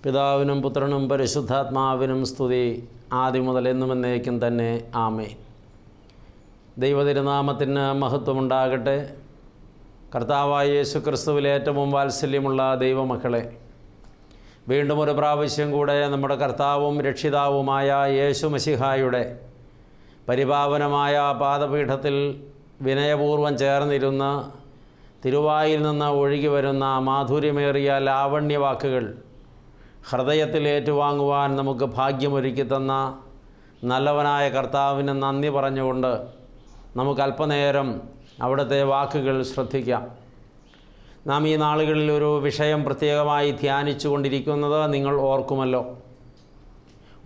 പിതാവിനും പുത്രനും പരിശുദ്ധാത്മാവിനും സ്തുതി, ആദ്യം മുതൽ എന്നും എന്നേക്കും തന്നെ. ആമേൻ. ദൈവതിരുനാമത്തിന് മഹത്വമുണ്ടാകട്ടെ. കർത്താവായ യേശു ക്രിസ്തുവിൽ ഏറ്റവും വാത്സല്യമുള്ള ദൈവമക്കളെ, വീണ്ടും ഒരു പ്രാവശ്യം കൂടെ നമ്മുടെ കർത്താവും രക്ഷിതാവുമായ യേശു മശിഹായുടെ പരിപാവനമായ പാദപീഠത്തിൽ വിനയപൂർവ്വം ചേർന്നിരുന്ന് തിരുവായിൽ നിന്ന് ഒഴുകി വരുന്ന മാധുര്യമേറിയ ലാവണ്യവാക്കുകൾ ഹൃദയത്തിൽ ഏറ്റുവാങ്ങുവാൻ നമുക്ക് ഭാഗ്യമൊരുക്കി തന്ന നല്ലവനായ കർത്താവിന് നന്ദി പറഞ്ഞുകൊണ്ട് നമുക്ക് അല്പനേരം അവിടുത്തെ വാക്കുകൾ ശ്രദ്ധിക്കാം. നാം ഈ നാളുകളിൽ ഒരു വിഷയം പ്രത്യേകമായി ധ്യാനിച്ചു കൊണ്ടിരിക്കുന്നത് നിങ്ങൾ ഓർക്കുമല്ലോ.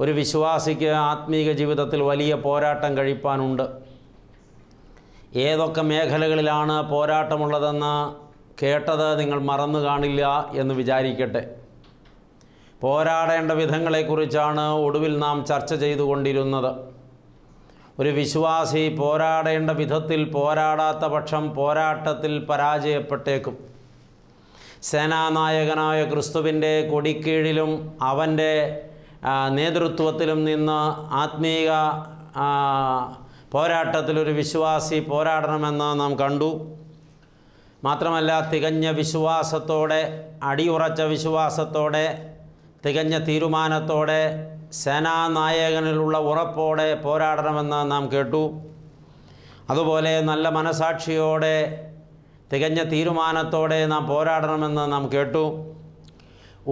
ഒരു വിശ്വാസിക്ക് ആത്മീക ജീവിതത്തിൽ വലിയ പോരാട്ടം കഴിപ്പാനുണ്ട്. ഏതൊക്കെ മേഖലകളിലാണ് പോരാട്ടമുള്ളതെന്ന് കേട്ടത് നിങ്ങൾ മറന്നു കാണില്ല എന്ന് വിചാരിക്കട്ടെ. പോരാടേണ്ട വിധങ്ങളെക്കുറിച്ചാണ് ഒടുവിൽ നാം ചർച്ച ചെയ്തുകൊണ്ടിരുന്നത്. ഒരു വിശ്വാസി പോരാടേണ്ട വിധത്തിൽ പോരാടാത്ത പക്ഷം പോരാട്ടത്തിൽ പരാജയപ്പെട്ടേക്കും. സേനാനായകനായ ക്രിസ്തുവിൻ്റെ കൊടിക്കീഴിലും അവൻ്റെ നേതൃത്വത്തിലും നിന്ന് ആത്മീക പോരാട്ടത്തിലൊരു വിശ്വാസി പോരാടണമെന്ന് നാം കണ്ടു. മാത്രമല്ല, തികഞ്ഞ വിശ്വാസത്തോടെ, അടിയുറച്ച വിശ്വാസത്തോടെ, തികഞ്ഞ തീരുമാനത്തോടെ, സേനാനായകനിലുള്ള ഉറപ്പോടെ പോരാടണമെന്ന് നാം കേട്ടു. അതുപോലെ നല്ല മനസാക്ഷിയോടെ, തികഞ്ഞ തീരുമാനത്തോടെ നാം പോരാടണമെന്ന് നാം കേട്ടു.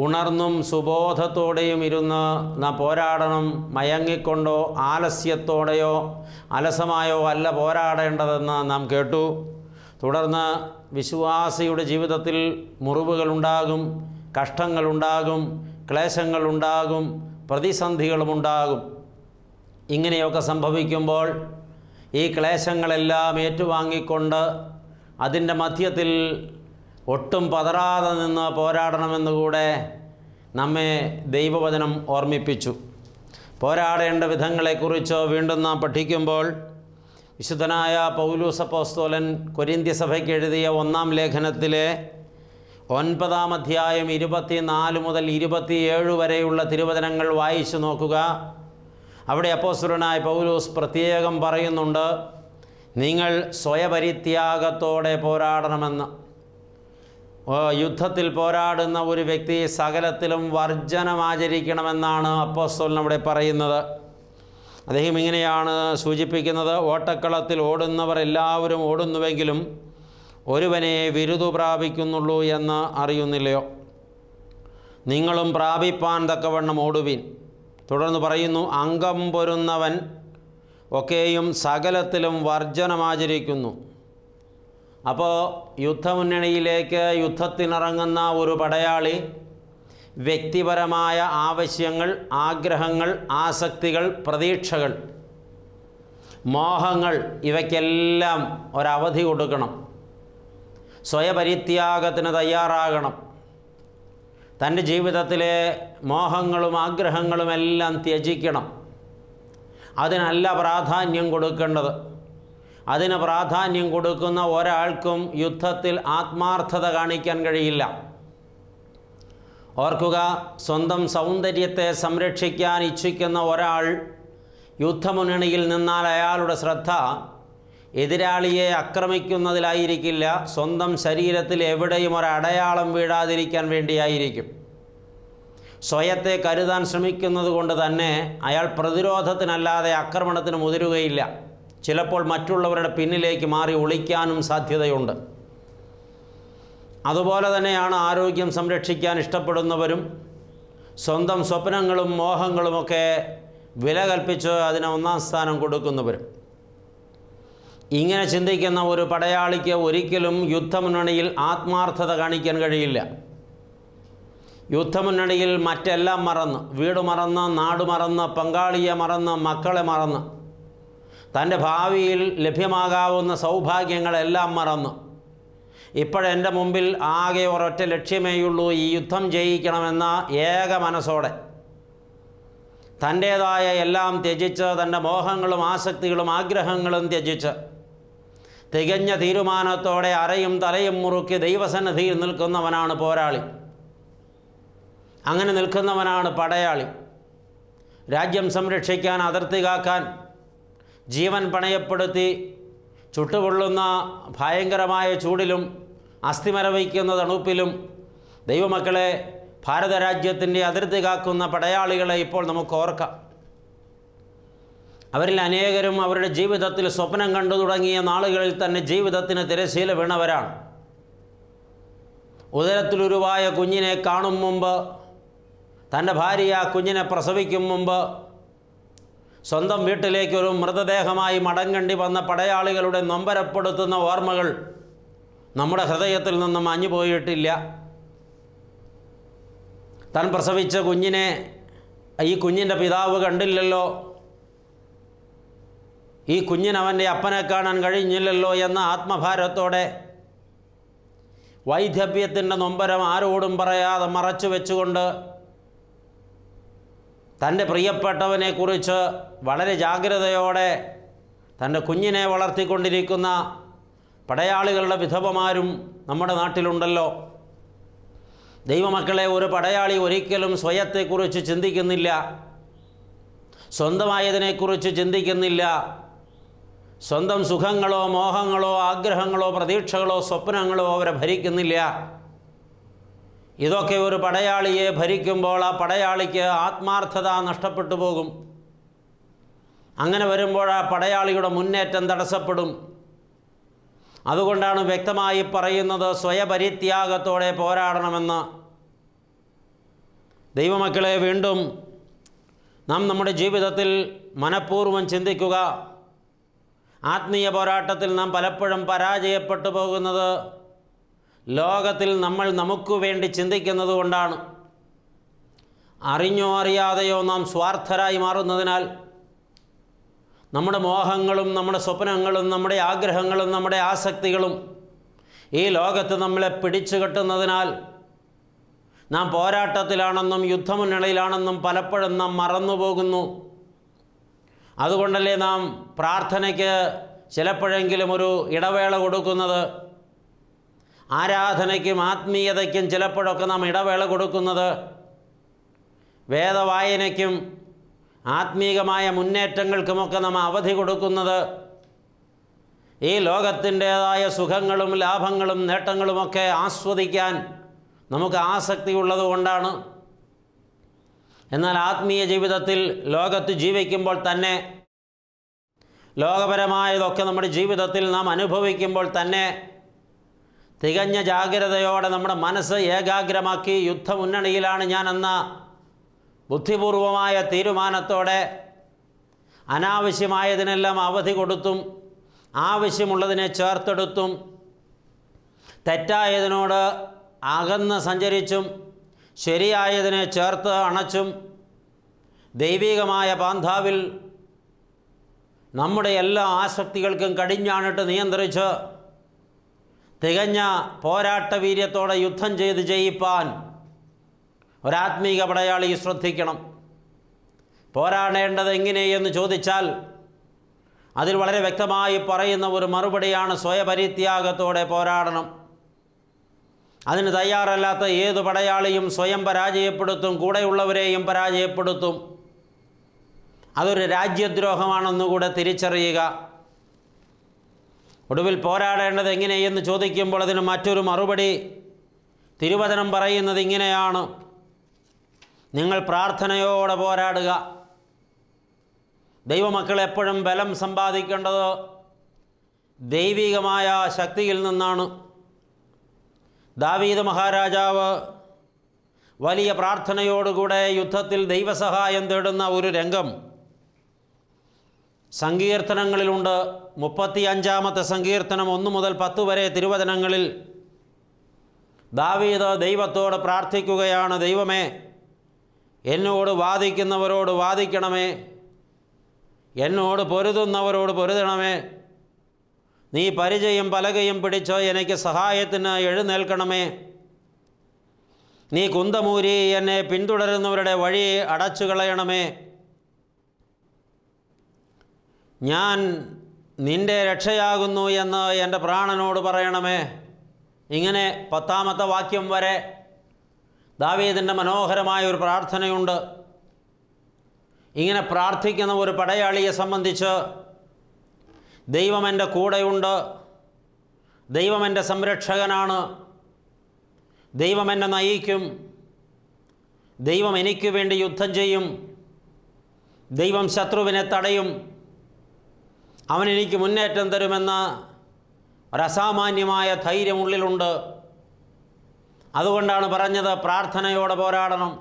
ഉണർന്നും സുബോധത്തോടെയും ഇരുന്ന് നാം പോരാടണം. മയങ്ങിക്കൊണ്ടോ ആലസ്യത്തോടെയോ അലസമായോ അല്ല പോരാടേണ്ടതെന്ന് നാം കേട്ടു. തുടർന്ന് വിശ്വാസിയുടെ ജീവിതത്തിൽ മുറിവുകളുണ്ടാകും, കഷ്ടങ്ങളുണ്ടാകും, ക്ലേശങ്ങളുണ്ടാകും, പ്രതിസന്ധികളുമുണ്ടാകും. ഇങ്ങനെയൊക്കെ സംഭവിക്കുമ്പോൾ ഈ ക്ലേശങ്ങളെല്ലാം ഏറ്റുവാങ്ങിക്കൊണ്ട് അതിൻ്റെ മധ്യത്തിൽ ഒട്ടും പതറാതെ നിന്ന് പോരാടണമെന്നുകൂടെ നമ്മെ ദൈവവചനം ഓർമ്മിപ്പിച്ചു. പോരാടേണ്ട വിധങ്ങളെക്കുറിച്ച് വീണ്ടും നാം പഠിക്കുമ്പോൾ വിശുദ്ധനായ പൗലോസ് അപ്പോസ്തലൻ കൊരിന്ത്യ സഭയ്ക്ക് എഴുതിയ 1-ാം ലേഖനത്തിലെ 9-ാം അധ്യായം 24 മുതൽ 27 വരെയുള്ള തിരുവചനങ്ങൾ വായിച്ചു നോക്കുക. അവിടെ അപ്പോസ്തലനായ പൗലോസ് പ്രത്യേകം പറയുന്നുണ്ട്, നിങ്ങൾ സ്വയപരിത്യാഗത്തോടെ പോരാടണമെന്ന്. യുദ്ധത്തിൽ പോരാടുന്ന ഒരു വ്യക്തി സകലത്തിലും വർജനമാചരിക്കണമെന്നാണ് അപ്പോസ്തലൻ അവിടെ പറയുന്നത്. അദ്ദേഹം ഇങ്ങനെയാണ് സൂചിപ്പിക്കുന്നത്: ഓട്ടക്കളത്തിൽ ഓടുന്നവർ എല്ലാവരും ഓടുന്നുവെങ്കിലും ഒരുവനെ ബിരുദു പ്രാപിക്കുന്നുള്ളൂ എന്ന് അറിയുന്നില്ലയോ? നിങ്ങളും പ്രാപിപ്പാൻ തക്കവണ്ണം ഓടുവിൻ. തുടർന്ന് പറയുന്നു, അംഗം പൊരുന്നവൻ ഒക്കെയും സകലത്തിലും വർജനമാചരിക്കുന്നു. അപ്പോൾ യുദ്ധമുന്നണിയിലേക്ക് യുദ്ധത്തിനിറങ്ങുന്ന ഒരു പടയാളി വ്യക്തിപരമായ ആവശ്യങ്ങൾ, ആഗ്രഹങ്ങൾ, ആസക്തികൾ, പ്രതീക്ഷകൾ, മോഹങ്ങൾ, ഇവയ്ക്കെല്ലാം ഒരവധി കൊടുക്കണം. സ്വയപരിത്യാഗത്തിന് തയ്യാറാകണം. തൻ്റെ ജീവിതത്തിലെ മോഹങ്ങളും ആഗ്രഹങ്ങളുമെല്ലാം ത്യജിക്കണം. അതിനല്ല പ്രാധാന്യം കൊടുക്കേണ്ടത്. അതിന് പ്രാധാന്യം കൊടുക്കുന്ന ഒരാൾക്കും യുദ്ധത്തിൽ ആത്മാർത്ഥത കാണിക്കാൻ കഴിയില്ല. ഓർക്കുക, സ്വന്തം സൗന്ദര്യത്തെ സംരക്ഷിക്കാൻ ഇച്ഛിക്കുന്ന ഒരാൾ യുദ്ധമുന്നണിയിൽ നിന്നാൽ അയാളുടെ ശ്രദ്ധ എതിരാളിയെ ആക്രമിക്കുന്നതിലായിരിക്കില്ല, സ്വന്തം ശരീരത്തിൽ എവിടെയും ഒരടയാളം വീഴാതിരിക്കാൻ വേണ്ടിയായിരിക്കും. സ്വയത്തെ കരുതാൻ ശ്രമിക്കുന്നത് കൊണ്ട് തന്നെ അയാൾ പ്രതിരോധത്തിനല്ലാതെ ആക്രമണത്തിന് മുതിരുകയില്ല. ചിലപ്പോൾ മറ്റുള്ളവരുടെ പിന്നിലേക്ക് മാറി ഒളിക്കാനും സാധ്യതയുണ്ട്. അതുപോലെ തന്നെയാണ് ആരോഗ്യം സംരക്ഷിക്കാൻ ഇഷ്ടപ്പെടുന്നവരും സ്വന്തം സ്വപ്നങ്ങളും മോഹങ്ങളുമൊക്കെ വില കൽപ്പിച്ച് അതിന് 1-ാം സ്ഥാനം കൊടുക്കുന്നവരും. ഇങ്ങനെ ചിന്തിക്കുന്ന ഒരു പടയാളിക്ക് ഒരിക്കലും യുദ്ധമുന്നണിയിൽ ആത്മാർത്ഥത കാണിക്കാൻ കഴിയില്ല. യുദ്ധമുന്നണിയിൽ മറ്റെല്ലാം മറന്ന്, വീട് മറന്ന്, നാട് മറന്ന്, പങ്കാളിയെ മറന്ന്, മക്കളെ മറന്ന്, തൻ്റെ ഭാവിയിൽ ലഭ്യമാകാവുന്ന സൗഭാഗ്യങ്ങളെല്ലാം മറന്ന്, ഇപ്പോഴെൻ്റെ മുമ്പിൽ ആകെ ഒരൊറ്റ ലക്ഷ്യമേയുള്ളൂ, ഈ യുദ്ധം ജയിക്കണമെന്ന ഏക മനസ്സോടെ തൻ്റേതായ എല്ലാം ത്യജിച്ച്, തൻ്റെ മോഹങ്ങളും ആസക്തികളും ആഗ്രഹങ്ങളും ത്യജിച്ച് തികഞ്ഞ തീരുമാനത്തോടെ അരയും തലയും മുറുക്കി ദൈവസന്നിധിയിൽ നിൽക്കുന്നവനാണ് പോരാളി. അങ്ങനെ നിൽക്കുന്നവനാണ് പടയാളി. രാജ്യം സംരക്ഷിക്കാൻ, അതിർത്തി കാക്കാൻ ജീവൻ പണയപ്പെടുത്തി ചുട്ടുപൊള്ളുന്ന ഭയങ്കരമായ ചൂടിലും അസ്ഥിമരവിക്കുന്ന തണുപ്പിലും ദൈവമക്കളെ, ഭാരതരാജ്യത്തിൻ്റെ അതിർത്തി കാക്കുന്ന പടയാളികളെ ഇപ്പോൾ നമുക്ക് ഓർക്കാം. അവരിൽ അനേകരും അവരുടെ ജീവിതത്തിൽ സ്വപ്നം കണ്ടു തുടങ്ങിയ നാളുകളിൽ തന്നെ ജീവിതത്തിന് തിരശ്ശീല വീണവരാണ്. ഉദരത്തിലുരുവായ കുഞ്ഞിനെ കാണും മുമ്പ്, തൻ്റെ ഭാര്യ ആ കുഞ്ഞിനെ പ്രസവിക്കും മുമ്പ്, സ്വന്തം വീട്ടിലേക്കൊരു മൃതദേഹമായി മടങ്ങേണ്ടി വന്ന പടയാളികളുടെ നൊമ്പരപ്പെടുത്തുന്ന ഓർമ്മകൾ നമ്മുടെ ഹൃദയത്തിൽ നിന്നും മാഞ്ഞുപോയിട്ടില്ല. താൻ പ്രസവിച്ച കുഞ്ഞിനെ ഈ കുഞ്ഞിൻ്റെ പിതാവ് കണ്ടില്ലല്ലോ, ഈ കുഞ്ഞിനവൻ്റെ അപ്പനെ കാണാൻ കഴിഞ്ഞില്ലല്ലോ എന്ന ആത്മഭാരത്തോടെ വൈധവ്യത്തിൻ്റെ നൊമ്പരം ആരോടും പറയാതെ മറച്ചു വെച്ചുകൊണ്ട് തൻ്റെ പ്രിയപ്പെട്ടവനെക്കുറിച്ച് വളരെ ജാഗ്രതയോടെ തൻ്റെ കുഞ്ഞിനെ വളർത്തിക്കൊണ്ടിരിക്കുന്ന പടയാളികളുടെ വിധവമാരും നമ്മുടെ നാട്ടിലുണ്ടല്ലോ. ദൈവമക്കളെ, ഒരു പടയാളി ഒരിക്കലും സ്വയത്തെക്കുറിച്ച് ചിന്തിക്കുന്നില്ല, സ്വന്തമായതിനെക്കുറിച്ച് ചിന്തിക്കുന്നില്ല. സ്വന്തം സുഖങ്ങളോ മോഹങ്ങളോ ആഗ്രഹങ്ങളോ പ്രതീക്ഷകളോ സ്വപ്നങ്ങളോ അവരെ ഭരിക്കുന്നില്ല. ഇതൊക്കെ ഒരു പടയാളിയെ ഭരിക്കുമ്പോൾ ആ പടയാളിക്ക് ആത്മാർത്ഥത നഷ്ടപ്പെട്ടു പോകും. അങ്ങനെ വരുമ്പോൾ ആ പടയാളിയുടെ മുന്നേറ്റം തടസ്സപ്പെടും. അതുകൊണ്ടാണ് വ്യക്തമായി പറയുന്നത് സ്വയപരിത്യാഗത്തോടെ പോരാടണമെന്ന്. ദൈവമക്കളെ, വീണ്ടും നാം നമ്മുടെ ജീവിതത്തിൽ മനഃപൂർവ്വം ചിന്തിക്കുക. ആത്മീയ പോരാട്ടത്തിൽ നാം പലപ്പോഴും പരാജയപ്പെട്ടു പോകുന്നത് ലോകത്തിൽ നമ്മൾ നമുക്ക് വേണ്ടി ചിന്തിക്കുന്നത് കൊണ്ടാണ്. അറിഞ്ഞോ അറിയാതെയോ നാം സ്വാർത്ഥരായി മാറുന്നതിനാൽ നമ്മുടെ മോഹങ്ങളും നമ്മുടെ സ്വപ്നങ്ങളും നമ്മുടെ ആഗ്രഹങ്ങളും നമ്മുടെ ആസക്തികളും ഈ ലോകത്ത് നമ്മളെ പിടിച്ചു കെട്ടുന്നതിനാൽ നാം പോരാട്ടത്തിലാണെന്നും യുദ്ധമുന്നണിയിലാണെന്നും പലപ്പോഴും നാം മറന്നുപോകുന്നു. അതുകൊണ്ടല്ലേ നാം പ്രാർത്ഥനയ്ക്ക് ചിലപ്പോഴെങ്കിലും ഒരു ഇടവേള കൊടുക്കുന്നത്, ആരാധനയ്ക്കും ആത്മീയതയ്ക്കും ചിലപ്പോഴൊക്കെ നാം ഇടവേള കൊടുക്കുന്നത്, വേദവായനയ്ക്കും ആത്മീകമായ മുന്നേറ്റങ്ങൾക്കുമൊക്കെ നാം അവധി കൊടുക്കുന്നത്, ഈ ലോകത്തിൻ്റേതായ സുഖങ്ങളും ലാഭങ്ങളും നേട്ടങ്ങളുമൊക്കെ ആസ്വദിക്കാൻ നമുക്ക് ആസക്തിയുള്ളത് കൊണ്ടാണ്. എന്നാൽ ആത്മീയ ജീവിതത്തിൽ ലോകത്ത് ജീവിക്കുമ്പോൾ തന്നെ, ലോകപരമായതൊക്കെ നമ്മുടെ ജീവിതത്തിൽ നാം അനുഭവിക്കുമ്പോൾ തന്നെ തികഞ്ഞ ജാഗ്രതയോടെ നമ്മുടെ മനസ്സ് ഏകാഗ്രമാക്കി യുദ്ധമുന്നണിയിലാണ് ഞാനെന്ന ബുദ്ധിപൂർവമായ തീരുമാനത്തോടെ അനാവശ്യമായതിനെല്ലാം അവധി കൊടുത്തും ആവശ്യമുള്ളതിനെ ചേർത്തെടുത്തും തെറ്റായതിനോട് അകന്ന് സഞ്ചരിച്ചും ശരിയായതിനെ ചേർത്ത് അണച്ചും ദൈവികമായ പാന്താവിൽ നമ്മുടെ എല്ലാ ആസക്തികൾക്കും കടിഞ്ഞാണിട്ട് നിയന്ത്രിച്ച് തികഞ്ഞ പോരാട്ട വീര്യത്തോടെ യുദ്ധം ചെയ്ത് ജയിപ്പാൻ ഒരാത്മീക പടയാളി ശ്രദ്ധിക്കണം. പോരാടേണ്ടത് എങ്ങനെയെന്ന് ചോദിച്ചാൽ അതിൽ വളരെ വ്യക്തമായി പറയുന്ന ഒരു മറുപടിയാണ് സ്വയപരിത്യാഗത്തോടെ പോരാടണം. അതിന് തയ്യാറല്ലാത്ത ഏതു പടയാളിയും സ്വയം പരാജയപ്പെടുത്തും, കൂടെയുള്ളവരെയും പരാജയപ്പെടുത്തും. അതൊരു രാജ്യദ്രോഹമാണെന്നുകൂടെ തിരിച്ചറിയുക. ഒടുവിൽ പോരാടേണ്ടത് എങ്ങനെയെന്ന് ചോദിക്കുമ്പോൾ അതിന് മറ്റൊരു മറുപടി തിരുവചനം പറയുന്നത് ഇങ്ങനെയാണ്: നിങ്ങൾ പ്രാർത്ഥനയോടെ പോരാടുക. ദൈവമക്കൾ എപ്പോഴും ബലം സമ്പാദിക്കേണ്ടത് ദൈവികമായ ശക്തിയിൽ നിന്നാണ്. ദാവീദ് മഹാരാജാവ് വലിയ പ്രാർത്ഥനയോടുകൂടെ യുദ്ധത്തിൽ ദൈവസഹായം തേടുന്ന ഒരു രംഗം സങ്കീർത്തനങ്ങളിലുണ്ട്. 35-ാമത്തെ സങ്കീർത്തനം 1 മുതൽ 10 വരെ തിരുവചനങ്ങളിൽ ദാവീദ് ദൈവത്തോട് പ്രാർത്ഥിക്കുകയാണ്: ദൈവമേ, എന്നോട് വാദിക്കുന്നവരോട് വാദിക്കണമേ, എന്നോട് പൊരുതുന്നവരോട് പൊരുതണമേ. നീ പരിചയം പലകയും പിടിച്ച് എനിക്ക് സഹായത്തിന് എഴുന്നേൽക്കണമേ. നീ കുന്തമൂരി എന്നെ പിന്തുടരുന്നവരുടെ വഴി അടച്ചു കളയണമേ. ഞാൻ നിൻ്റെ രക്ഷയാകുന്നു എന്ന് എൻ്റെ പ്രാണനോട് പറയണമേ. ഇങ്ങനെ 10-ാമത്തെ വാക്യം വരെ ദാവീദിൻ്റെ മനോഹരമായ ഒരു പ്രാർത്ഥനയുണ്ട്. ഇങ്ങനെ പ്രാർത്ഥിക്കുന്ന ഒരു പടയാളിയെ സംബന്ധിച്ച് ദൈവം എൻ്റെ കൂടെയുണ്ട്, ദൈവം എൻ്റെ സംരക്ഷകനാണ്, ദൈവം എന്നെ നയിക്കും, ദൈവം എനിക്ക് വേണ്ടി യുദ്ധം ചെയ്യും, ദൈവം ശത്രുവിനെ തടയും, അവൻ എനിക്ക് മുന്നേറ്റം തരുമെന്ന ഒരസാമാന്യമായ ധൈര്യം ഉള്ളിലുണ്ട്. അതുകൊണ്ടാണ് പറഞ്ഞത് പ്രാർത്ഥനയോടെ പോരാടണം.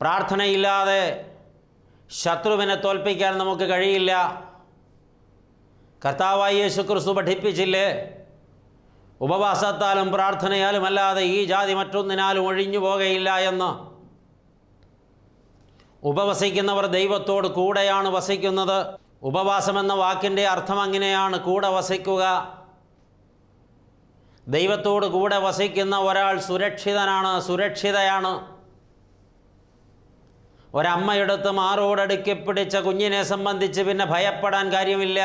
പ്രാർത്ഥനയില്ലാതെ ശത്രുവിനെ തോൽപ്പിക്കാൻ നമുക്ക് കഴിയില്ല. കർത്താവായ യേശുക്രിസ്തു പഠിപ്പിച്ചില്ലേ, ഉപവാസത്താലും പ്രാർത്ഥനയാലും അല്ലാതെ ഈ ജാതി മറ്റൊന്നിനാലും ഒഴിഞ്ഞു പോകുകയില്ല എന്ന്. ഉപവസിക്കുന്നവർ ദൈവത്തോട് കൂടെയാണ് വസിക്കുന്നത്. ഉപവാസമെന്ന വാക്കിൻ്റെ അർത്ഥം അങ്ങനെയാണ്, കൂടെ വസിക്കുക. ദൈവത്തോട് കൂടെ വസിക്കുന്ന ഒരാൾ സുരക്ഷിതനാണ്, സുരക്ഷിതയാണ്. ഒരമ്മയെടുത്ത് മാറോടടുക്കി പിടിച്ച കുഞ്ഞിനെ സംബന്ധിച്ച് പിന്നെ ഭയപ്പെടാൻ കാര്യമില്ല.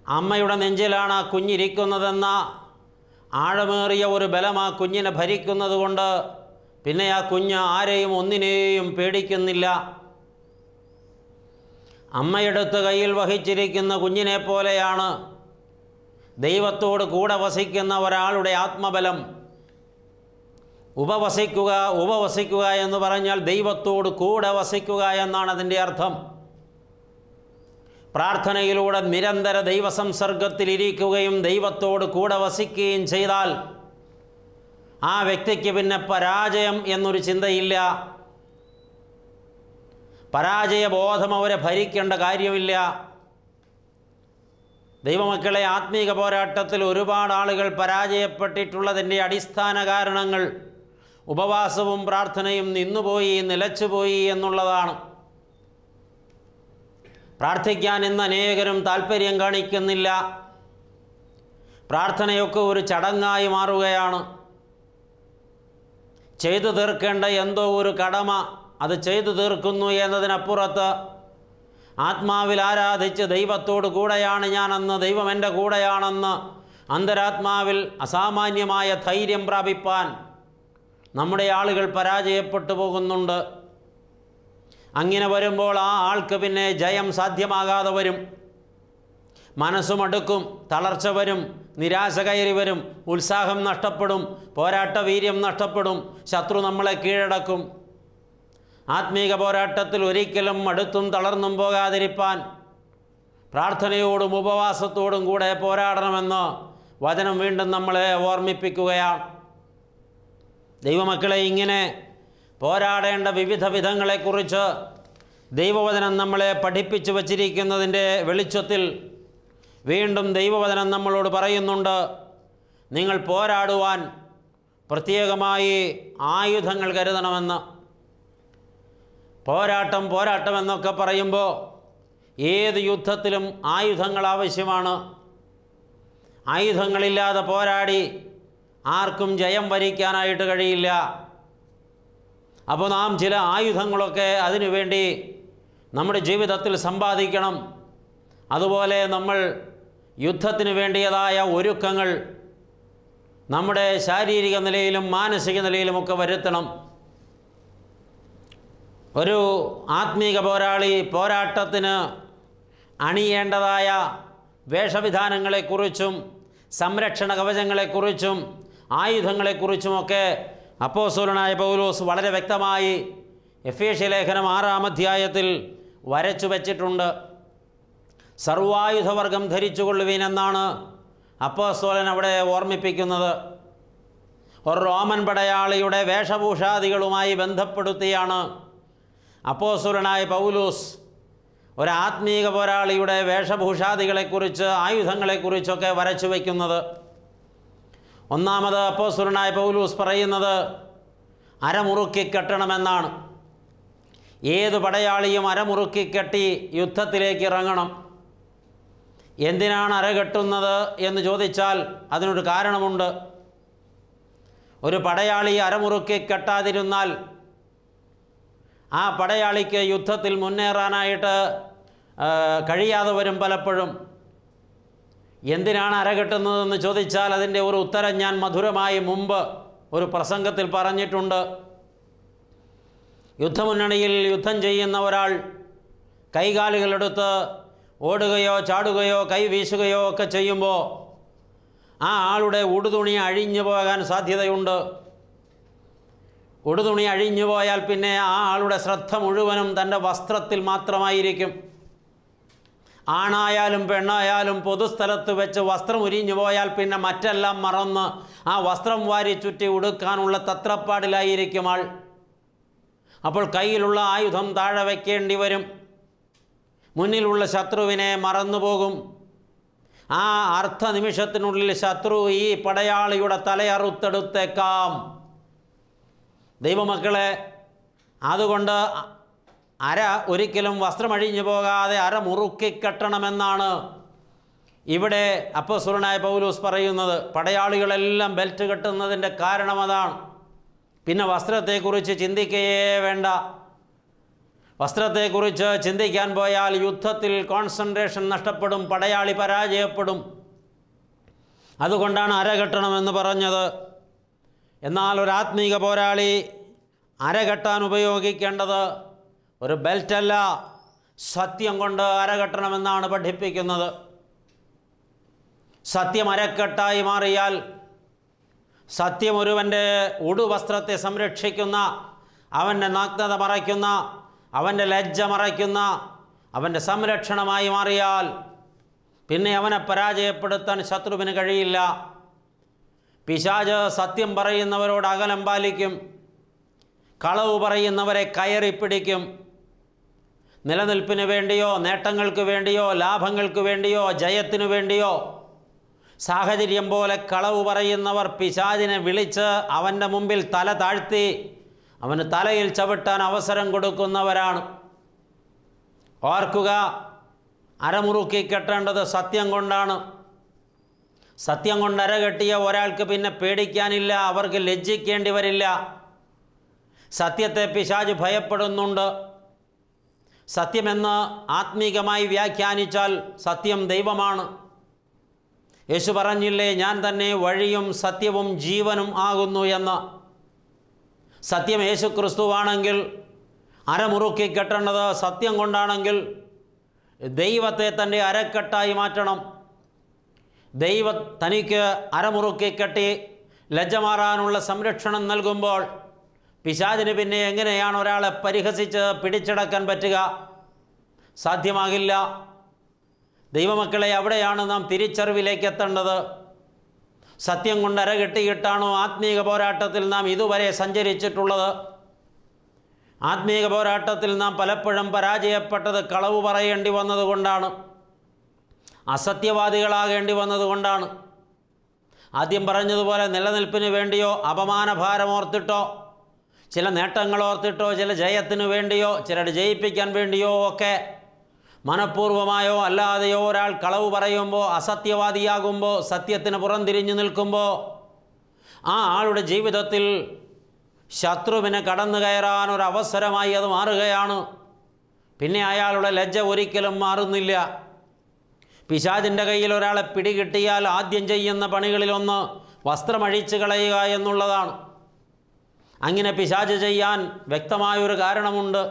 അമ്മയുടെ നെഞ്ചിലാണ് ആ കുഞ്ഞിരിക്കുന്നതെന്ന ആഴമേറിയ ഒരു ബലം ആ കുഞ്ഞിനെ ഭരിക്കുന്നത് കൊണ്ട് പിന്നെ ആ കുഞ്ഞ് ആരെയും ഒന്നിനെയും പേടിക്കുന്നില്ല. അമ്മയെടുത്ത് കയ്യിൽ വഹിച്ചിരിക്കുന്ന കുഞ്ഞിനെ പോലെയാണ് ദൈവത്തോട് കൂടെ വസിക്കുന്ന ഒരാളുടെ ആത്മബലം. ഉപവസിക്കുക എന്ന് പറഞ്ഞാൽ ദൈവത്തോട് കൂടെ വസിക്കുക എന്നാണ് അതിൻ്റെ അർത്ഥം. പ്രാർത്ഥനയിലൂടെ നിരന്തര ദൈവസംസർഗത്തിലിരിക്കുകയും ദൈവത്തോട് കൂടെ വസിക്കുകയും ചെയ്താൽ ആ വ്യക്തിക്ക് പിന്നെ പരാജയം എന്നൊരു ചിന്തയില്ല. പരാജയബോധം അവരെ ഭരിക്കേണ്ട കാര്യമില്ല. ദൈവമക്കളെ, ആത്മീക പോരാട്ടത്തിൽ ഒരുപാട് ആളുകൾ പരാജയപ്പെട്ടിട്ടുള്ളതിൻ്റെ അടിസ്ഥാന കാരണങ്ങൾ ഉപവാസവും പ്രാർത്ഥനയും നിന്നുപോയി, നിലച്ചുപോയി എന്നുള്ളതാണ്. പ്രാർത്ഥിക്കാൻ ഇന്ന് അനേകരും താല്പര്യം കാണിക്കുന്നില്ല. പ്രാർത്ഥനയൊക്കെ ഒരു ചടങ്ങായി മാറുകയാണ്. ചെയ്തു തീർക്കേണ്ട എന്തോ ഒരു കടമ, അത് ചെയ്തു തീർക്കുന്നു എന്നതിനപ്പുറത്ത് ആത്മാവിൽ ആരാധിച്ച് ദൈവത്തോട് കൂടെയാണ് ഞാനെന്ന്, ദൈവം എൻ്റെ കൂടെയാണെന്ന് അന്തരാത്മാവിൽ അസാമാന്യമായ ധൈര്യം പ്രാപിപ്പാൻ നമ്മുടെ ആളുകൾ പരാജയപ്പെട്ടു പോകുന്നുണ്ട്. അങ്ങനെ വരുമ്പോൾ ആ ആൾക്ക് പിന്നെ ജയം സാധ്യമാകാതെ വരും. മനസ്സുമടുക്കും, തളർച്ച വരും, നിരാശ കയറി വരും, ഉത്സാഹം നഷ്ടപ്പെടും, പോരാട്ട വീര്യം നഷ്ടപ്പെടും, ശത്രു നമ്മളെ കീഴടക്കും. ആത്മീക പോരാട്ടത്തിൽ ഒരിക്കലും മടുത്തും തളർന്നും പോകാതിരിപ്പാൻ പ്രാർത്ഥനയോടും ഉപവാസത്തോടും കൂടെ പോരാടണമെന്ന് വചനം വീണ്ടും നമ്മളെ ഓർമ്മിപ്പിക്കുകയാണ്. ദൈവമക്കളെ, ഇങ്ങനെ പോരാടേണ്ട വിവിധ വിധങ്ങളെക്കുറിച്ച് ദൈവവചനം നമ്മളെ പഠിപ്പിച്ചു വച്ചിരിക്കുന്നതിൻ്റെ വെളിച്ചത്തിൽ വീണ്ടും ദൈവവചനം നമ്മളോട് പറയുന്നുണ്ട്, നിങ്ങൾ പോരാടുവാൻ പ്രത്യേകമായി ആയുധങ്ങൾ കരുതണമെന്ന്. പോരാട്ടം എന്നൊക്കെ പറയുമ്പോൾ ഏത് യുദ്ധത്തിലും ആയുധങ്ങൾ ആവശ്യമാണ്. ആയുധങ്ങളില്ലാതെ പോരാടി ആർക്കും ജയം വരിക്കാനായിട്ട് കഴിയില്ല. അപ്പോൾ നാം ചില ആയുധങ്ങളൊക്കെ അതിനുവേണ്ടി നമ്മുടെ ജീവിതത്തിൽ സമ്പാദിക്കണം. അതുപോലെ നമ്മൾ യുദ്ധത്തിന് വേണ്ടിയതായ ഒരുക്കങ്ങൾ നമ്മുടെ ശാരീരിക നിലയിലും മാനസിക നിലയിലുമൊക്കെ വരുത്തണം. ഒരു ആത്മീക പോരാളി പോരാട്ടത്തിന് അണിയേണ്ടതായ വേഷവിധാനങ്ങളെക്കുറിച്ചും സംരക്ഷണ കവചങ്ങളെക്കുറിച്ചും ആയുധങ്ങളെക്കുറിച്ചുമൊക്കെ അപ്പോസ്തലനായ പൗലോസ് വളരെ വ്യക്തമായി എഫേസ്യ ലേഖനം 6-ാം അധ്യായത്തിൽ വരച്ചു വച്ചിട്ടുണ്ട്. സർവായുധവർഗം ധരിച്ചുകൊള്ളുവീനെന്നാണ് അപ്പോസ്തലൻ അവിടെ ഓർമ്മിപ്പിക്കുന്നത്. ഒരു റോമൻ പടയാളിയുടെ വേഷഭൂഷാദികളുമായി ബന്ധപ്പെടുത്തിയാണ് അപ്പോസ്തലനായ പൗലോസ് ഒരു ആത്മീക പോരാളിയുടെ വേഷഭൂഷാദികളെക്കുറിച്ച് ആയുധങ്ങളെക്കുറിച്ചൊക്കെ വരച്ചു വയ്ക്കുന്നത്. ഒന്നാമത് അപ്പോസ്തലനായ പൗലോസ് പറയുന്നത് അരമുറുക്കി കെട്ടണമെന്നാണ്. ഏത് പടയാളിയും അരമുറുക്കി കെട്ടി യുദ്ധത്തിലേക്ക് ഇറങ്ങണം. എന്തിനാണ് അരകെട്ടുന്നത് എന്ന് ചോദിച്ചാൽ അതിനൊരു കാരണമുണ്ട്. ഒരു പടയാളി അരമുറുക്കി കെട്ടാതിരുന്നാൽ ആ പടയാളിക്ക് യുദ്ധത്തിൽ മുന്നേറാനായിട്ട് കഴിയാതെ വരും. പലപ്പോഴും എന്തിനാണ് അരകെട്ടുന്നതെന്ന് ചോദിച്ചാൽ അതിൻ്റെ ഒരു ഉത്തരം ഞാൻ മധുരമായി മുമ്പ് ഒരു പ്രസംഗത്തിൽ പറഞ്ഞിട്ടുണ്ട്. യുദ്ധമുന്നണിയിൽ യുദ്ധം ചെയ്യുന്ന ഒരാൾ കൈകാലുകളെടുത്ത് ഓടുകയോ ചാടുകയോ കൈ വീശുകയോ ഒക്കെ ചെയ്യുമ്പോൾ ആ ആളുടെ ഉടുതുണി അഴിഞ്ഞു പോകാൻ സാധ്യതയുണ്ട്. ഉടുതുണി അഴിഞ്ഞു പോയാൽ പിന്നെ ആ ആളുടെ ശ്രദ്ധ മുഴുവനും തൻ്റെ വസ്ത്രത്തിൽ മാത്രമായിരിക്കും. ആണായാലും പെണ്ണായാലും പൊതുസ്ഥലത്ത് വെച്ച് വസ്ത്രം ഉരിഞ്ഞു പോയാൽ പിന്നെ മറ്റെല്ലാം മറന്ന് ആ വസ്ത്രം വാരി ചുറ്റി ഉടുക്കാനുള്ള തത്രപ്പാടിലായിരിക്കും ആൾ. അപ്പോൾ കയ്യിലുള്ള ആയുധം താഴെ വയ്ക്കേണ്ടി വരും. മുന്നിലുള്ള ശത്രുവിനെ മറന്നുപോകും. ആ അർത്ഥനിമിഷത്തിനുള്ളിൽ ശത്രു ഈ പടയാളിയുടെ തലയറുത്തെടുത്തേക്കാം. ദൈവമക്കളെ, അതുകൊണ്ട് അര ഒരിക്കലും വസ്ത്രമഴിഞ്ഞു പോകാതെ അര മുറുക്കി കെട്ടണമെന്നാണ് ഇവിടെ അപ്പോസ്തലനായ പൗലോസ് പറയുന്നത്. പടയാളികളെല്ലാം ബെൽറ്റ് കെട്ടുന്നതിൻ്റെ കാരണം അതാണ്. പിന്നെ വസ്ത്രത്തെക്കുറിച്ച് ചിന്തിക്കുകയേ വേണ്ട. വസ്ത്രത്തെക്കുറിച്ച് ചിന്തിക്കാൻ പോയാൽ യുദ്ധത്തിൽ കോൺസെൻട്രേഷൻ നഷ്ടപ്പെടും, പടയാളി പരാജയപ്പെടും. അതുകൊണ്ടാണ് അരകെട്ടണമെന്ന് പറഞ്ഞത്. എന്നാൽ ഒരു ആത്മീക പോരാളി അരകെട്ടാൻ ഉപയോഗിക്കേണ്ടത് ഒരു ബെൽറ്റല്ല, സത്യം കൊണ്ട് അരകെട്ടണമെന്നാണ് പഠിപ്പിക്കുന്നത്. സത്യം അരക്കെട്ടായി മാറിയാൽ, സത്യം ഒരുവൻ്റെ ഉടുവസ്ത്രത്തെ സംരക്ഷിക്കുന്ന, അവൻ്റെ നഗ്നത മറയ്ക്കുന്ന, അവൻ്റെ ലജ്ജ മറയ്ക്കുന്ന, അവൻ്റെ സംരക്ഷണമായി മാറിയാൽ പിന്നെ അവനെ പരാജയപ്പെടുത്താൻ ശത്രുവിന് കഴിയില്ല. പിശാച് സത്യം പറയുന്നവരോട് അകലം പാലിക്കും. കളവ് പറയുന്നവരെ കയറിപ്പിടിക്കും. നിലനിൽപ്പിന് വേണ്ടിയോ നേട്ടങ്ങൾക്ക് വേണ്ടിയോ ലാഭങ്ങൾക്ക് വേണ്ടിയോ ജയത്തിനു വേണ്ടിയോ സാഹചര്യം പോലെ കളവ് പറയുന്നവർ പിശാചിനെ വിളിച്ച് അവൻ്റെ മുമ്പിൽ തല താഴ്ത്തി അവന് തലയിൽ ചവിട്ടാൻ അവസരം കൊടുക്കുന്നവരാണ്. ഓർക്കുക, അരമുറുക്കി കെട്ടേണ്ടത് സത്യം കൊണ്ടാണ്. സത്യം കൊണ്ട് അരകെട്ടിയ ഒരാൾക്ക് പിന്നെ പേടിക്കാനില്ല, അവർക്ക് ലജ്ജിക്കേണ്ടി വരില്ല. സത്യത്തെ പിശാച് ഭയപ്പെടുന്നുണ്ട്. സത്യമെന്ന് ആത്മീകമായി വ്യാഖ്യാനിച്ചാൽ സത്യം ദൈവമാണ്. യേശു പറഞ്ഞില്ലേ, ഞാൻ തന്നെ വഴിയും സത്യവും ജീവനും ആകുന്നു എന്ന്. സത്യം യേശു ക്രിസ്തുവാണെങ്കിൽ അരമുറുക്കി കെട്ടേണ്ടത് സത്യം കൊണ്ടാണെങ്കിൽ ദൈവത്തെ തൻ്റെ അരക്കെട്ടായി മാറ്റണം. തനിക്ക് അരമുറുക്കി കെട്ടി ലജ്ജമാറാനുള്ള സംരക്ഷണം നൽകുമ്പോൾ പിശാചിന് പിന്നെ എങ്ങനെയാണ് ഒരാളെ പരിഹസിച്ച് പിടിച്ചടക്കാൻ പറ്റുക? സാധ്യമാകില്ല. ദൈവമക്കളെ, അവിടെയാണ് നാം തിരിച്ചറിവിലേക്ക് എത്തേണ്ടത്. സത്യം കൊണ്ട് അരകെട്ടിയിട്ടാണോ ആത്മീക പോരാട്ടത്തിൽ നാം ഇതുവരെ സഞ്ചരിച്ചിട്ടുള്ളത്? ആത്മീക പോരാട്ടത്തിൽ നാം പലപ്പോഴും പരാജയപ്പെട്ടത് കളവ് പറയേണ്ടി വന്നതുകൊണ്ടാണ്, അസത്യവാദികളാകേണ്ടി വന്നതുകൊണ്ടാണ്. ആദ്യം പറഞ്ഞതുപോലെ നിലനിൽപ്പിന് വേണ്ടിയോ അപമാനഭാരമോർത്തിട്ടോ ചില നേട്ടങ്ങളോർത്തിട്ടോ ചില ജയത്തിനു വേണ്ടിയോ ചിലരെ ജയിപ്പിക്കാൻ വേണ്ടിയോ ഒക്കെ മനഃപൂർവമായോ അല്ലാതെയോ ഒരാൾ കളവ് പറയുമ്പോൾ, അസത്യവാദിയാകുമ്പോൾ, സത്യത്തിന് പുറംതിരിഞ്ഞു നിൽക്കുമ്പോൾ ആ ആളുടെ ജീവിതത്തിൽ ശത്രുവിനെ കടന്നു കയറാൻ ഒരു അവസരമായി അത് മാറുകയാണ്. പിന്നെ അയാളുടെ ലജ്ജ ഒരിക്കലും മാറുന്നില്ല. പിശാചിൻ്റെ കയ്യിൽ ഒരാളെ പിടികിട്ടിയാൽ ആദ്യം ചെയ്യുന്ന പണികളിലൊന്ന് വസ്ത്രമഴിച്ച് കളയുക എന്നുള്ളതാണ്. അങ്ങനെ പിശാച് ചെയ്യാൻ വ്യക്തമായൊരു കാരണമുണ്ട്.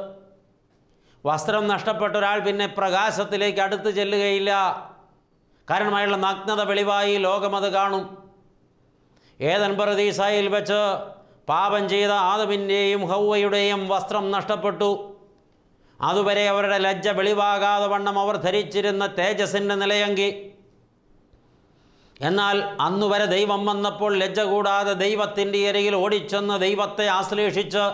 വസ്ത്രം നഷ്ടപ്പെട്ട ഒരാൾ പിന്നെ പ്രകാശത്തിലേക്ക് അടുത്ത് ചെല്ലുകയില്ല. കാരണം അയാളുടെ നഗ്നത വെളിവായി ലോകമത് കാണും. ഏദൻ പറുദീസായിൽ വെച്ച് പാപം ചെയ്ത ആദമിൻ്റെയും ഹൗവയുടെയും വസ്ത്രം നഷ്ടപ്പെട്ടു. അതുവരെ അവരുടെ ലജ്ജ വെളിവാകാതെ വണ്ണം അവർ ധരിച്ചിരുന്ന തേജസ്സിൻ്റെ നിലയങ്കി. എന്നാൽ അന്നുവരെ ദൈവം വന്നപ്പോൾ ലജ്ജ കൂടാതെ ദൈവത്തിൻ്റെ അരികിൽ ഓടിച്ചെന്ന് ദൈവത്തെ ആശ്ലേഷിച്ച്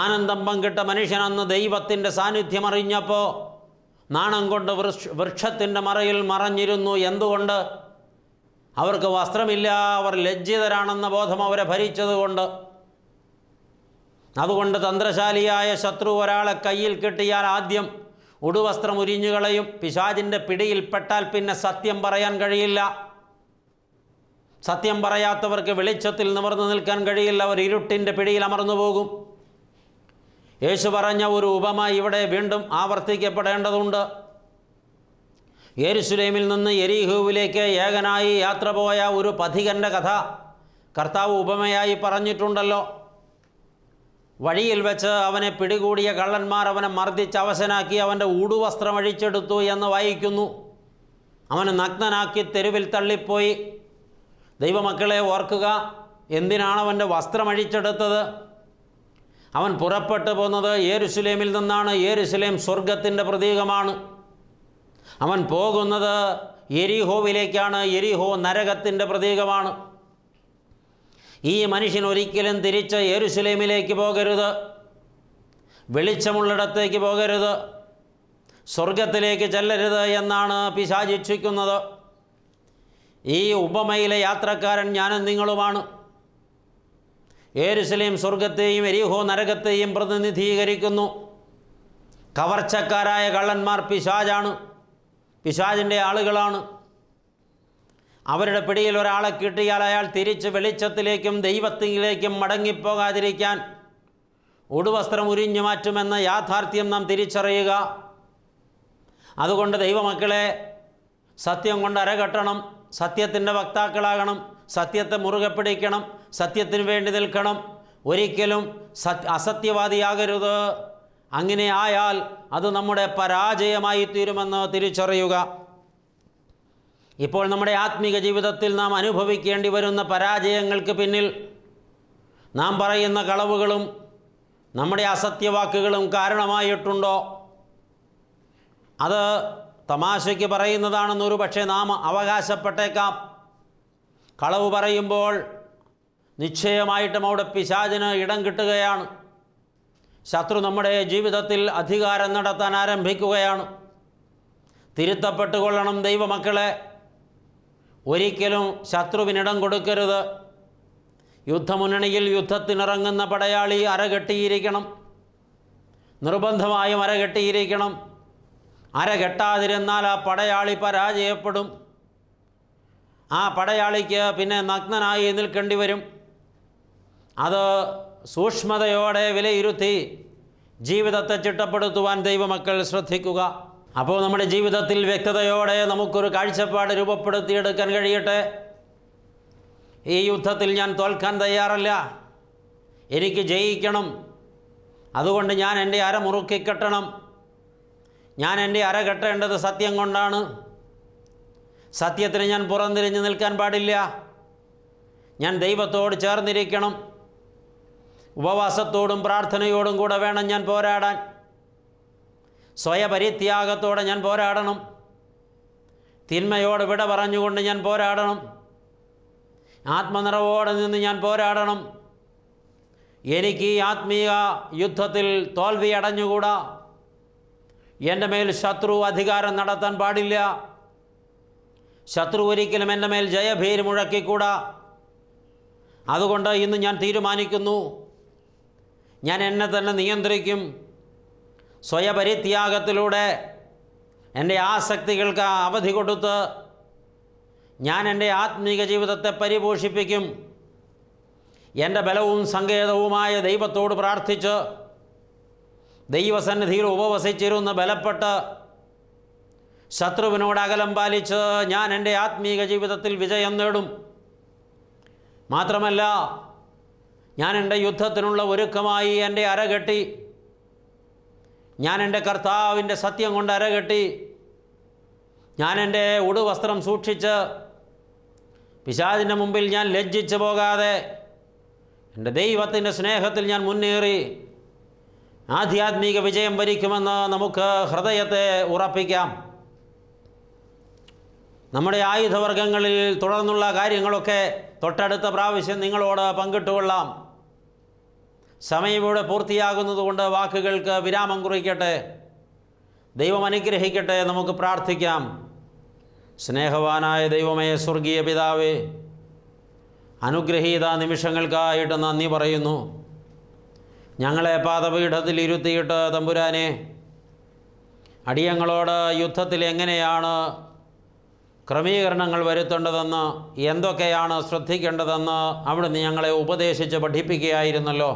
ആനന്ദം പങ്കിട്ട മനുഷ്യനന്ന് ദൈവത്തിൻ്റെ സാന്നിധ്യം അറിഞ്ഞപ്പോൾ നാണം കൊണ്ട് വൃക്ഷത്തിൻ്റെ മറയിൽ മറഞ്ഞിരുന്നു. എന്തുകൊണ്ട്? അവർക്ക് വസ്ത്രമില്ല, അവർ ലജ്ജിതരാണെന്ന ബോധം അവരെ ഭരിച്ചതുകൊണ്ട്. അതുകൊണ്ട് തന്ത്രശാലിയായ ശത്രു ഒരാളെ കയ്യിൽ കിട്ടിയാൽ ആദ്യം ഉടുവസ്ത്രം ഉരിഞ്ഞുകളയും. പിശാചിൻ്റെ പിടിയിൽപ്പെട്ടാൽ പിന്നെ സത്യം പറയാൻ കഴിയില്ല. സത്യം പറയാത്തവർക്ക് വെളിച്ചത്തിൽ നിവർന്നു നിൽക്കാൻ കഴിയില്ല. അവർ ഇരുട്ടിൻ്റെ പിടിയിൽ അമർന്നു പോകും. യേശു പറഞ്ഞ ഒരു ഉപമ ഇവിടെ വീണ്ടും ആവർത്തിക്കപ്പെടേണ്ടതുണ്ട്. യെരുശലേമിൽ നിന്ന് യെരീഹോവിലേക്ക് ഏകനായി യാത്ര പോയ ഒരു പഥികൻ്റെ കഥ കർത്താവ് ഉപമയായി പറഞ്ഞിട്ടുണ്ടല്ലോ. വഴിയിൽ വെച്ച് അവനെ പിടികൂടിയ കള്ളന്മാർ അവനെ മർദ്ദിച്ച് അവശനാക്കി അവൻ്റെ ഉടുവസ്ത്രം അഴിച്ചെടുത്തു എന്ന് വായിക്കുന്നു. അവനെ നഗ്നനാക്കി തെരുവിൽ തള്ളിപ്പോയി. ദൈവമക്കളെ ഓർക്കുക, എന്തിനാണ് അവൻ്റെ വസ്ത്രം അഴിച്ചെടുത്തത്? അവൻ പുറപ്പെട്ടു പോന്നത് യെരുശലേമിൽ നിന്നാണ്. യെരുശലേം സ്വർഗത്തിൻ്റെ പ്രതീകമാണ്. അവൻ പോകുന്നത് യെരീഹോവിലേക്കാണ്. യെരീഹോ നരകത്തിൻ്റെ പ്രതീകമാണ്. ഈ മനുഷ്യൻ ഒരിക്കലും തിരിച്ച് യെരുശലേമിലേക്ക് പോകരുത്, വെളിച്ചമുള്ളിടത്തേക്ക് പോകരുത്, സ്വർഗത്തിലേക്ക് ചെല്ലരുത് എന്നാണ് പിശാച് ഇച്ഛിക്കുന്നത്. ഈ ഉപമയിലെ യാത്രക്കാരൻ ഞാനും നിങ്ങളുമാണ്. യെരുശലേം സ്വർഗത്തെയും യെരീഹോ നരകത്തെയും പ്രതിനിധീകരിക്കുന്നു. കവർച്ചക്കാരായ കള്ളന്മാർ പിശാചാണ്, പിശാചിൻ്റെ ആളുകളാണ്. അവരുടെ പിടിയിൽ ഒരാളെ കിട്ടിയാൽ അയാൾ തിരിച്ച് വെളിച്ചത്തിലേക്കും ദൈവത്തിലേക്കും മടങ്ങിപ്പോകാതിരിക്കാൻ ഉടുവസ്ത്രം ഉരിഞ്ഞു മാറ്റുമെന്ന യാഥാർത്ഥ്യം നാം തിരിച്ചറിയുക. അതുകൊണ്ട് ദൈവമക്കളെ, സത്യം കൊണ്ട് അരകെട്ടണം, സത്യത്തിൻ്റെ വക്താക്കളാകണം, സത്യത്തെ മുറുകെ പിടിക്കണം, സത്യത്തിന് വേണ്ടി നിൽക്കണം. ഒരിക്കലും അസത്യവാദിയാകരുത്. അങ്ങനെ ആയാൽ അത് നമ്മുടെ പരാജയമായി തീരുമെന്ന് തിരിച്ചറിയുക. ഇപ്പോൾ നമ്മുടെ ആത്മീക ജീവിതത്തിൽ നാം അനുഭവിക്കേണ്ടി വരുന്ന പരാജയങ്ങൾക്ക് പിന്നിൽ നാം പറയുന്ന കളവുകളും നമ്മുടെ അസത്യവാക്കുകളും കാരണമായിട്ടുണ്ടോ? അത് തമാശയ്ക്ക് പറയുന്നതാണെന്നൊരു പക്ഷേ നാം അവകാശപ്പെട്ടേക്കാം. കളവ് പറയുമ്പോൾ നിശ്ചയമായിട്ടും അവിടെ പിശാചിന് ഇടം കിട്ടുകയാണ്. ശത്രു നമ്മുടെ ജീവിതത്തിൽ അധികാരം നടത്താൻ ആരംഭിക്കുകയാണ്. തിരുത്തപ്പെട്ടുകൊള്ളണം ദൈവമക്കളെ. ഒരിക്കലും ശത്രുവിനിടം കൊടുക്കരുത്. യുദ്ധമുന്നണിയിൽ യുദ്ധത്തിനിറങ്ങുന്ന പടയാളി അരകെട്ടിയിരിക്കണം, നിർബന്ധമായും അരകെട്ടിയിരിക്കണം. അരകെട്ടാതിരുന്നാൽ ആ പടയാളി പരാജയപ്പെടും. ആ പടയാളിക്ക് പിന്നെ നഗ്നനായി നിൽക്കേണ്ടി വരും. അത് സൂക്ഷ്മതയോടെ വിലയിരുത്തി ജീവിതത്തെ ചിട്ടപ്പെടുത്തുവാൻ ദൈവമക്കൾ ശ്രദ്ധിക്കുക. അപ്പോൾ നമ്മുടെ ജീവിതത്തിൽ വ്യക്തതയോടെ നമുക്കൊരു കാഴ്ചപ്പാട് രൂപപ്പെടുത്തിയെടുക്കാൻ കഴിയട്ടെ. ഈ യുദ്ധത്തിൽ ഞാൻ തോൽക്കാൻ തയ്യാറല്ല, എനിക്ക് ജയിക്കണം. അതുകൊണ്ട് ഞാൻ എൻ്റെ അര മുറുക്കിക്കെട്ടണം. ഞാൻ എൻ്റെ അര കെട്ടേണ്ടത് സത്യം കൊണ്ടാണ്. സത്യത്തിന് ഞാൻ പുറംതിരിഞ്ഞ് നിൽക്കാൻ പാടില്ല. ഞാൻ ദൈവത്തോട് ചേർന്നിരിക്കണം. ഉപവാസത്തോടും പ്രാർത്ഥനയോടും കൂടെ വേണം ഞാൻ പോരാടാൻ. സ്വയപരിത്യാഗത്തോടെ ഞാൻ പോരാടണം. തിന്മയോട് വിട പറഞ്ഞുകൊണ്ട് ഞാൻ പോരാടണം. ആത്മനിറവോടെ നിന്ന് ഞാൻ പോരാടണം. എനിക്ക് ഈ ആത്മീയ യുദ്ധത്തിൽ തോൽവി അടഞ്ഞുകൂടാ. എൻ്റെ മേൽ ശത്രു അധികാരം നടത്താൻ പാടില്ല. ശത്രു ഒരിക്കലും എൻ്റെ മേൽ ജയഭേരി മുഴക്കിക്കൂടാ. അതുകൊണ്ട് ഇന്ന് ഞാൻ തീരുമാനിക്കുന്നു, ഞാൻ എന്നെ തന്നെ നിയന്ത്രിക്കും. സ്വയപരിത്യാഗത്തിലൂടെ എൻ്റെ ആസക്തികൾക്ക് അവധി കൊടുത്ത് ഞാൻ എൻ്റെ ആത്മീക ജീവിതത്തെ പരിപോഷിപ്പിക്കും. എൻ്റെ ബലവും സങ്കേതവുമായ ദൈവത്തോട് പ്രാർത്ഥിച്ച് ദൈവസന്നിധിയിൽ ഉപവസിച്ചിരുന്ന് ബലപ്പെട്ട് ശത്രുവിനോട് അകലം പാലിച്ച് ഞാൻ എൻ്റെ ആത്മീക ജീവിതത്തിൽ വിജയം നേടും. മാത്രമല്ല, ഞാൻ എൻ്റെ യുദ്ധത്തിനുള്ള ഒരുക്കമായി എൻ്റെ അരകെട്ടി, ഞാൻ എൻ്റെ കർത്താവിൻ്റെ സത്യം കൊണ്ട് അരകെട്ടി, ഞാൻ എൻ്റെ ഉടുവസ്ത്രം സൂക്ഷിച്ച് പിശാചിൻ്റെ മുമ്പിൽ ഞാൻ ലജ്ജിച്ചു പോകാതെ എൻ്റെ ദൈവത്തിൻ്റെ സ്നേഹത്തിൽ ഞാൻ മുന്നേറി ആധ്യാത്മിക വിജയം വരിക്കുമെന്ന് നമുക്ക് ഹൃദയത്തെ ഉറപ്പിക്കാം. നമ്മുടെ ആയുധവർഗങ്ങളിൽ തുടർന്നുള്ള കാര്യങ്ങളൊക്കെ തൊട്ടടുത്ത പ്രാവശ്യം നിങ്ങളോട് പങ്കിട്ടുകൊള്ളാം. സമയം ഇവിടെ പൂർത്തിയാകുന്നതുകൊണ്ട് വാക്കുകൾക്ക് വിരാമം കുറിക്കട്ടെ. ദൈവം അനുഗ്രഹിക്കട്ടെ. നമുക്ക് പ്രാർത്ഥിക്കാം. സ്നേഹവാനായ ദൈവമേ, സ്വർഗീയ പിതാവേ, അനുഗ്രഹീത നിമിഷങ്ങൾക്കായിട്ട് നന്ദി പറയുന്നു. ഞങ്ങളെ പാദപീഠത്തിൽ ഇരുത്തിയിട്ട് തമ്പുരാനെ, അടിയങ്ങളോട് യുദ്ധത്തിൽ എങ്ങനെയാണ് ക്രമീകരണങ്ങൾ വരുത്തേണ്ടതെന്ന്, എന്തൊക്കെയാണ് ശ്രദ്ധിക്കേണ്ടതെന്ന് അവിടുന്ന് ഞങ്ങളെ ഉപദേശിച്ച് പഠിപ്പിക്കുകയായിരുന്നല്ലോ.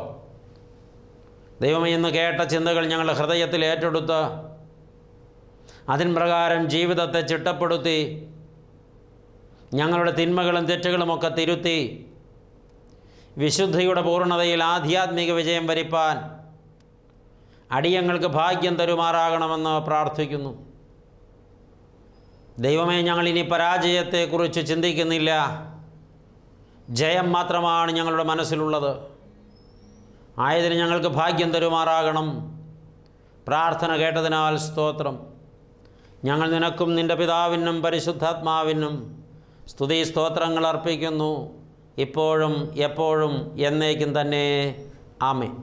ദൈവമേ, ഇന്ന് കേട്ട ചിന്തകൾ ഞങ്ങളുടെ ഹൃദയത്തിൽ ഏറ്റെടുത്ത് അതിൻ പ്രകാരം ജീവിതത്തെ ചിട്ടപ്പെടുത്തി ഞങ്ങളുടെ തിന്മകളും തെറ്റുകളുമൊക്കെ തിരുത്തി വിശുദ്ധിയുടെ പൂർണ്ണതയിൽ ആധ്യാത്മിക വിജയം വരിപ്പാൻ അടിയങ്ങൾക്ക് ഭാഗ്യം തരുമാറാകണമെന്ന് പ്രാർത്ഥിക്കുന്നു. ദൈവമേ, ഞങ്ങളിനി പരാജയത്തെക്കുറിച്ച് ചിന്തിക്കുന്നില്ല. ജയം മാത്രമാണ് ഞങ്ങളുടെ മനസ്സിലുള്ളത്. ആയതിന് ഞങ്ങൾക്ക് ഭാഗ്യം തരുമാറാകണം. പ്രാർത്ഥന കേട്ടതിനാൽ സ്തോത്രം. ഞങ്ങൾ നിനക്കും നിൻ്റെ പിതാവിനും പരിശുദ്ധാത്മാവിനും സ്തുതി സ്തോത്രങ്ങൾ അർപ്പിക്കുന്നു, ഇപ്പോഴും എപ്പോഴും എന്നേക്കും തന്നെ. ആമേൻ.